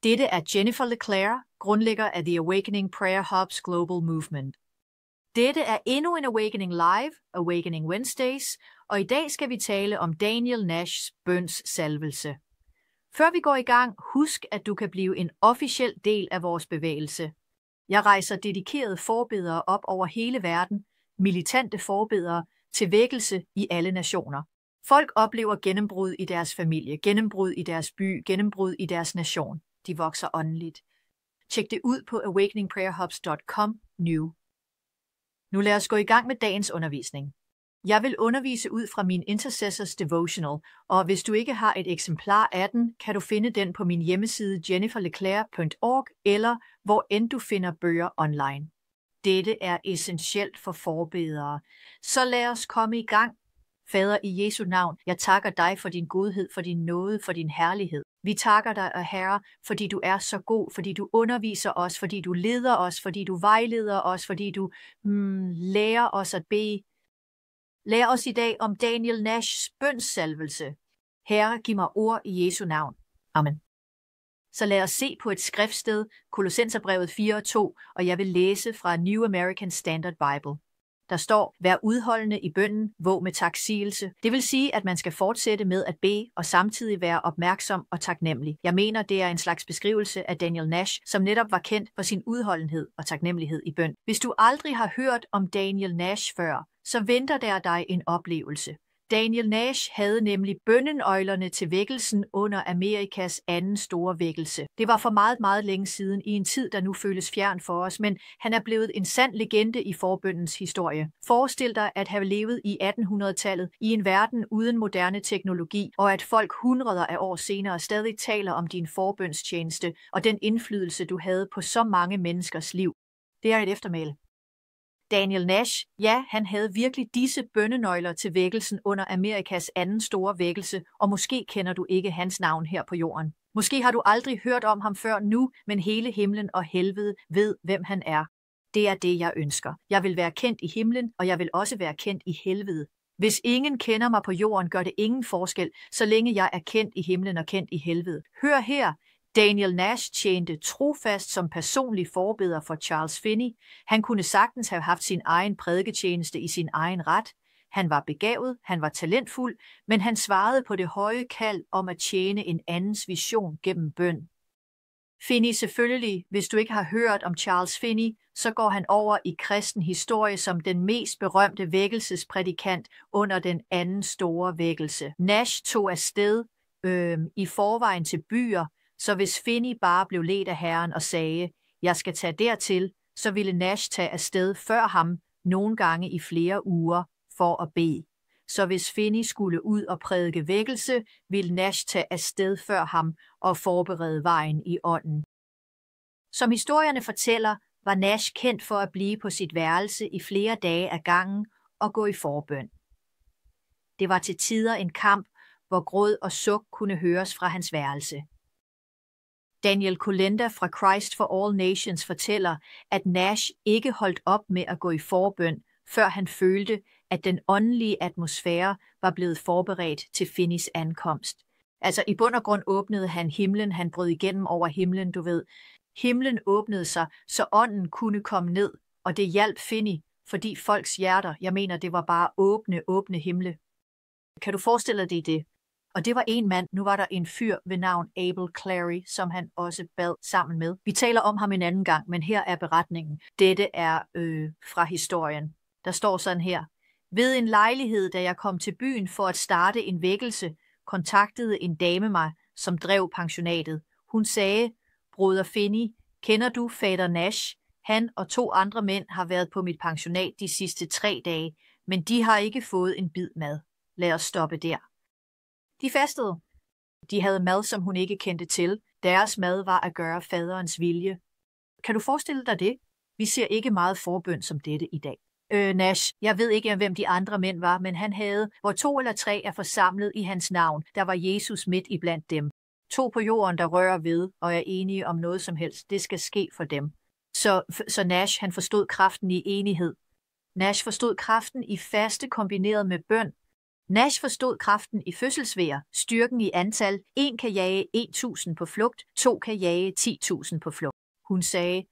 Dette er Jennifer LeClaire, grundlægger af The Awakening Prayer Hub's Global Movement. Dette er endnu en Awakening Live, Awakening Wednesdays, og i dag skal vi tale om Daniel Nashs bønssalvelse. Før vi går i gang, husk, at du kan blive en officiel del af vores bevægelse. Jeg rejser dedikerede forbedere op over hele verden, militante forbedere, til vækkelse i alle nationer. Folk oplever gennembrud i deres familie, gennembrud i deres by, gennembrud i deres nation. De vokser åndeligt. Tjek det ud på awakeningprayerhubs.com nu. Nu lad os gå i gang med dagens undervisning. Jeg vil undervise ud fra min Intercessors Devotional, og hvis du ikke har et eksemplar af den, kan du finde den på min hjemmeside jenniferleclaire.org eller hvor end du finder bøger online. Dette er essentielt for forbedere. Så lad os komme i gang. Fader, i Jesu navn, jeg takker dig for din godhed, for din nåde, for din herlighed. Vi takker dig, Herre, fordi du er så god, fordi du underviser os, fordi du leder os, fordi du vejleder os, fordi du lærer os at bede. Lær os i dag om Daniel Nashs bønssalvelse. Herre, giv mig ord i Jesu navn. Amen. Så lad os se på et skriftsted, Kolossenserbrevet 4:2, og jeg vil læse fra New American Standard Bible. Der står, vær udholdende i bønnen, våg med taksigelse. Det vil sige, at man skal fortsætte med at bede og samtidig være opmærksom og taknemmelig. Jeg mener, det er en slags beskrivelse af Daniel Nash, som netop var kendt for sin udholdenhed og taknemmelighed i bøn. Hvis du aldrig har hørt om Daniel Nash før, så venter der dig en oplevelse. Daniel Nash havde nemlig bønnenøglerne til vækkelsen under Amerikas anden store vækkelse. Det var for meget, meget længe siden i en tid, der nu føles fjern for os, men han er blevet en sand legende i forbønnens historie. Forestil dig at have levet i 1800-tallet i en verden uden moderne teknologi, og at folk hundreder af år senere stadig taler om din forbønstjeneste og den indflydelse, du havde på så mange menneskers liv. Det er et eftermæle. Daniel Nash, ja, han havde virkelig disse bønnenøgler til vækkelsen under Amerikas anden store vækkelse, og måske kender du ikke hans navn her på jorden. Måske har du aldrig hørt om ham før nu, men hele himlen og helvede ved, hvem han er. Det er det, jeg ønsker. Jeg vil være kendt i himlen, og jeg vil også være kendt i helvede. Hvis ingen kender mig på jorden, gør det ingen forskel, så længe jeg er kendt i himlen og kendt i helvede. Hør her. Daniel Nash tjente trofast som personlig forbeder for Charles Finney. Han kunne sagtens have haft sin egen prædiketjeneste i sin egen ret. Han var begavet, han var talentfuld, men han svarede på det høje kald om at tjene en andens vision gennem bøn. Finney selvfølgelig, hvis du ikke har hørt om Charles Finney, så går han over i kristen historie som den mest berømte vækkelsesprædikant under den anden store vækkelse. Nash tog afsted i forvejen til byer, så hvis Finney bare blev ledt af Herren og sagde, jeg skal tage dertil, så ville Nash tage afsted før ham, nogle gange i flere uger, for at bede. Så hvis Finney skulle ud og prædike vækkelse, ville Nash tage afsted før ham og forberede vejen i ånden. Som historierne fortæller, var Nash kendt for at blive på sit værelse i flere dage ad gangen og gå i forbøn. Det var til tider en kamp, hvor gråd og suk kunne høres fra hans værelse. Daniel Kolenda fra Christ for All Nations fortæller, at Nash ikke holdt op med at gå i forbøn, før han følte, at den åndelige atmosfære var blevet forberedt til Finneys ankomst. Altså i bund og grund åbnede han himlen, han brød igennem over himlen, du ved. Himlen åbnede sig, så ånden kunne komme ned, og det hjalp Finney, fordi folks hjerter, jeg mener, det var bare åbne himle. Kan du forestille dig det? Og det var en mand, nu var der en fyr ved navn Abel Clary, som han også bad sammen med. Vi taler om ham en anden gang, men her er beretningen. Dette er fra historien. Der står sådan her. Ved en lejlighed, da jeg kom til byen for at starte en vækkelse, kontaktede en dame mig, som drev pensionatet. Hun sagde, broder Finney, kender du fader Nash? Han og 2 andre mænd har været på mit pensionat de sidste 3 dage, men de har ikke fået en bid mad. Lad os stoppe der. De fastede. De havde mad, som hun ikke kendte til. Deres mad var at gøre faderens vilje. Kan du forestille dig det? Vi ser ikke meget forbøn som dette i dag. Nash, jeg ved ikke, hvem de andre mænd var, men han havde, hvor 2 eller 3 er forsamlet i hans navn, der var Jesus midt iblandt dem. 2 på jorden, der rører ved og er enige om noget som helst, det skal ske for dem. Så Nash, han forstod kraften i enighed. Nash forstod kraften i faste kombineret med bøn. Nash forstod kraften i fødselsvejr, styrken i antal. 1 kan jage 1.000 på flugt, 2 kan jage 10.000 på flugt. Hun sagde,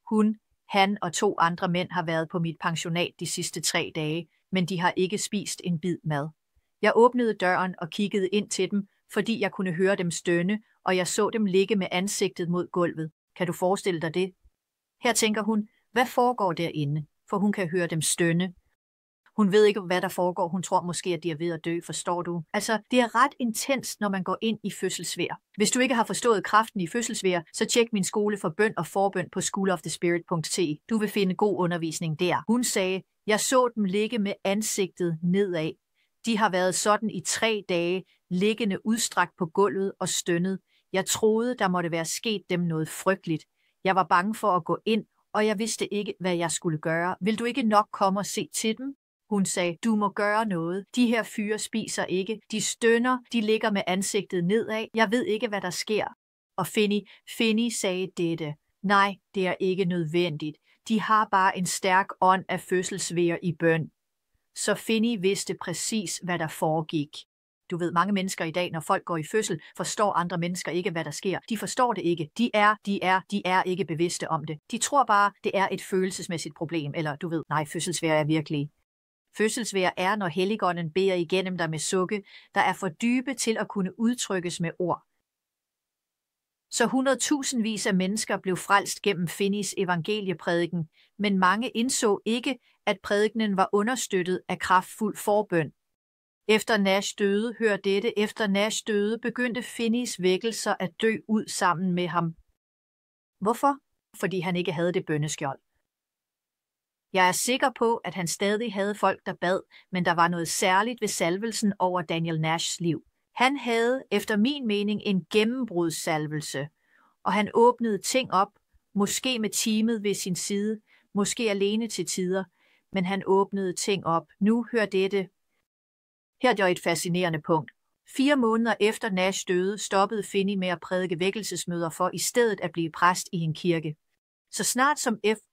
hun, han og 2 andre mænd har været på mit pensionat de sidste 3 dage, men de har ikke spist en bid mad. Jeg åbnede døren og kiggede ind til dem, fordi jeg kunne høre dem stønne, og jeg så dem ligge med ansigtet mod gulvet. Kan du forestille dig det? Her tænker hun, hvad foregår derinde? For hun kan høre dem stønne. Hun ved ikke, hvad der foregår. Hun tror måske, at de er ved at dø, forstår du? Altså, det er ret intenst, når man går ind i fødselsvejr. Hvis du ikke har forstået kraften i fødselsvejr, så tjek min skole for bøn og forbøn på schoolofthespirit.te. Du vil finde god undervisning der. Hun sagde, jeg så dem ligge med ansigtet nedad. De har været sådan i 3 dage, liggende udstrakt på gulvet og stønnet. Jeg troede, der måtte være sket dem noget frygteligt. Jeg var bange for at gå ind, og jeg vidste ikke, hvad jeg skulle gøre. Vil du ikke nok komme og se til dem? Hun sagde, du må gøre noget. De her fyre spiser ikke. De stønner, de ligger med ansigtet nedad. Jeg ved ikke, hvad der sker. Og Finney sagde dette. Nej, det er ikke nødvendigt. De har bare en stærk ånd af fødselsvejr i bøn. Så Finney vidste præcis, hvad der foregik. Du ved, mange mennesker i dag, når folk går i fødsel, forstår andre mennesker ikke, hvad der sker. De forstår det ikke. De er ikke bevidste om det. De tror bare, det er et følelsesmæssigt problem. Eller du ved, nej, fødselsvejr er virkelig. Fødselsvejr er, når Helligånden beder igennem dig med sukke, der er for dybe til at kunne udtrykkes med ord. Så 100.000vis af mennesker blev frelst gennem Finneys evangelieprædiken, men mange indså ikke, at prædikenen var understøttet af kraftfuld forbøn. Efter Nash døde, begyndte Finneys vækkelser at dø ud sammen med ham. Hvorfor? Fordi han ikke havde det bønneskjold. Jeg er sikker på, at han stadig havde folk, der bad, men der var noget særligt ved salvelsen over Daniel Nashs liv. Han havde, efter min mening, en gennembrudssalvelse, og han åbnede ting op, måske med teamet ved sin side, måske alene til tider, men han åbnede ting op. Nu hør dette. Her er et fascinerende punkt. 4 måneder efter Nash døde, stoppede Finney med at prædike vækkelsesmøder for i stedet at blive præst i en kirke. Så snart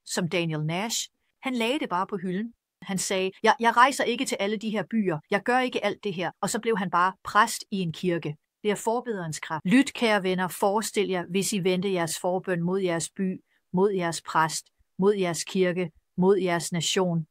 som Daniel Nash, han lagde det bare på hylden. Han sagde, jeg rejser ikke til alle de her byer, jeg gør ikke alt det her, og så blev han bare præst i en kirke. Det er forbederens kraft. Lyt, kære venner, forestil jer, hvis I vendte jeres forbøn mod jeres by, mod jeres præst, mod jeres kirke, mod jeres nation.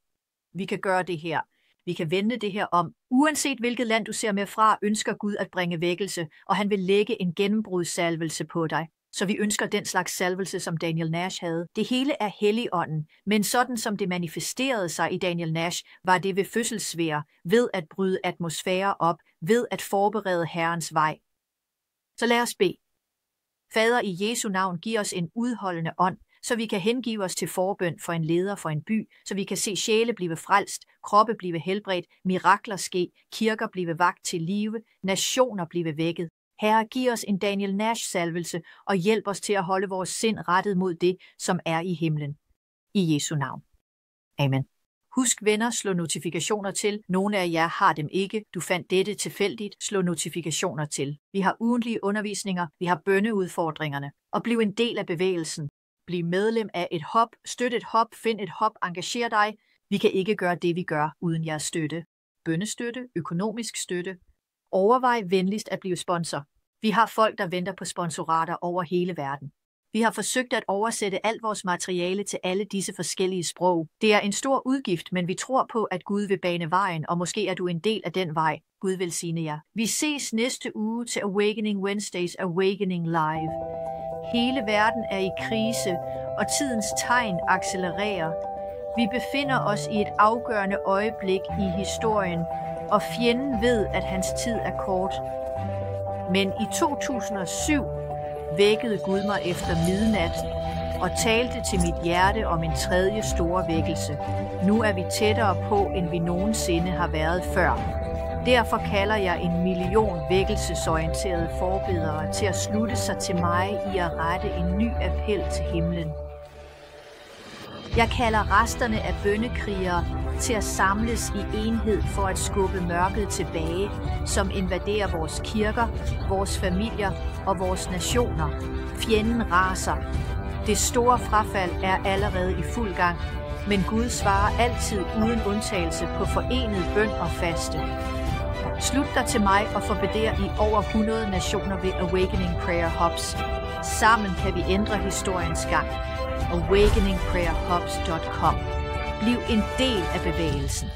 Vi kan gøre det her. Vi kan vende det her om. Uanset hvilket land du ser med fra, ønsker Gud at bringe vækkelse, og han vil lægge en gennembrudssalvelse på dig. Så vi ønsker den slags salvelse, som Daniel Nash havde. Det hele er Helligånden, men sådan som det manifesterede sig i Daniel Nash, var det ved fødselsvejr, ved at bryde atmosfære op, ved at forberede Herrens vej. Så lad os bede. Fader, i Jesu navn, giv os en udholdende ånd, så vi kan hengive os til forbøn for en leder for en by, så vi kan se sjæle blive frelst, kroppe blive helbredt, mirakler ske, kirker blive vakt til live, nationer blive vækket. Herre, giv os en Daniel Nash-salvelse og hjælp os til at holde vores sind rettet mod det, som er i himlen. I Jesu navn. Amen. Husk venner, slå notifikationer til. Nogle af jer har dem ikke. Du fandt dette tilfældigt. Slå notifikationer til. Vi har ugentlige undervisninger. Vi har bønneudfordringerne. Og bliv en del af bevægelsen. Bliv medlem af et hop. Støt et hop. Find et hop. Engager dig. Vi kan ikke gøre det, vi gør, uden jeres støtte. Bønnestøtte, økonomisk støtte. Overvej venligst at blive sponsor. Vi har folk, der venter på sponsorater over hele verden. Vi har forsøgt at oversætte alt vores materiale til alle disse forskellige sprog. Det er en stor udgift, men vi tror på, at Gud vil bane vejen, og måske er du en del af den vej. Gud velsigne jer. Vi ses næste uge til Awakening Wednesdays Awakening Live. Hele verden er i krise, og tidens tegn accelererer. Vi befinder os i et afgørende øjeblik i historien, og fjenden ved, at hans tid er kort. Men i 2007 vækkede Gud mig efter midnat og talte til mit hjerte om en tredje store vækkelse. Nu er vi tættere på, end vi nogensinde har været før. Derfor kalder jeg 1 million vækkelsesorienterede forbedere til at slutte sig til mig i at rette en ny appel til himlen. Jeg kalder resterne af bønnekrigere til at samles i enhed for at skubbe mørket tilbage, som invaderer vores kirker, vores familier og vores nationer. Fjenden raser. Det store frafald er allerede i fuld gang. men Gud svarer altid uden undtagelse på forenet bøn og faste. Slut dig til mig og forbeder i over 100 nationer ved Awakening Prayer Hubs. Sammen kan vi ændre historiens gang. awakeningprayerhubs.com. Bliv en del af bevægelsen.